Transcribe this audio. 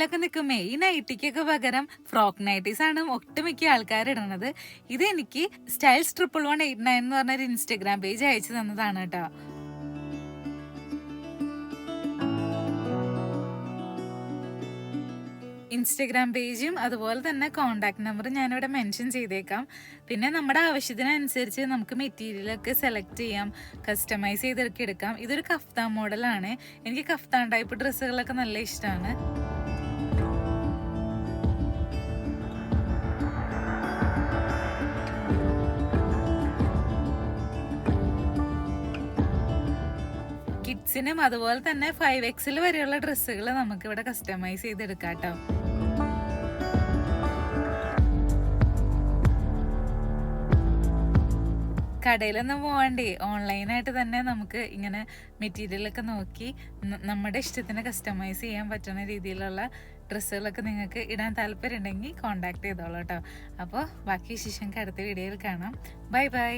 വീട്ടിലൊക്കെ നിൽക്കുമ്പേ ഈ നൈറ്റിക്കൊക്കെ പകരം ഫ്രോക്ക് നൈറ്റീസ് ആണ് ഒട്ടുമിക്ക ആൾക്കാർ ഇടുന്നത്. ഇത് എനിക്ക് സ്റ്റൈൽസ് 11189 എന്ന് പറഞ്ഞൊരു ഇൻസ്റ്റഗ്രാം പേജ് അയച്ചു തന്നതാണ് കേട്ടോ. ഇൻസ്റ്റഗ്രാം പേജും അതുപോലെ തന്നെ കോണ്ടാക്ട് നമ്പറും ഞാനിവിടെ മെൻഷൻ ചെയ്തേക്കാം. പിന്നെ നമ്മുടെ ആവശ്യത്തിനനുസരിച്ച് നമുക്ക് മെറ്റീരിയലൊക്കെ സെലക്ട് ചെയ്യാം, കസ്റ്റമൈസ് ചെയ്തൊക്കെ എടുക്കാം. ഇതൊരു കഫ്താൻ മോഡലാണ്. എനിക്ക് കഫ്താൻ ടൈപ്പ് ഡ്രസ്സുകളൊക്കെ നല്ല ഇഷ്ടമാണ്. കിഡ്സിനും അതുപോലെ തന്നെ 5XL വരെയുള്ള ഡ്രസ്സുകൾ നമുക്ക് ഇവിടെ കസ്റ്റമൈസ് ചെയ്തെടുക്കാം കേട്ടോ. കടയിലൊന്നും പോവാണ്ടേ ഓൺലൈനായിട്ട് തന്നെ നമുക്ക് ഇങ്ങനെ മെറ്റീരിയലൊക്കെ നോക്കി നമ്മുടെ ഇഷ്ടത്തിന് കസ്റ്റമൈസ് ചെയ്യാൻ പറ്റുന്ന രീതിയിലുള്ള ഡ്രസ്സുകളൊക്കെ നിങ്ങൾക്ക് ഇടാൻ താല്പര്യം ഉണ്ടെങ്കിൽ കോണ്ടാക്ട് ചെയ്തോളൂ കേട്ടോ. അപ്പോൾ ബാക്കി വിശേഷങ്ങൾക്ക് അടുത്ത വീഡിയോയിൽ കാണാം. Bye bye.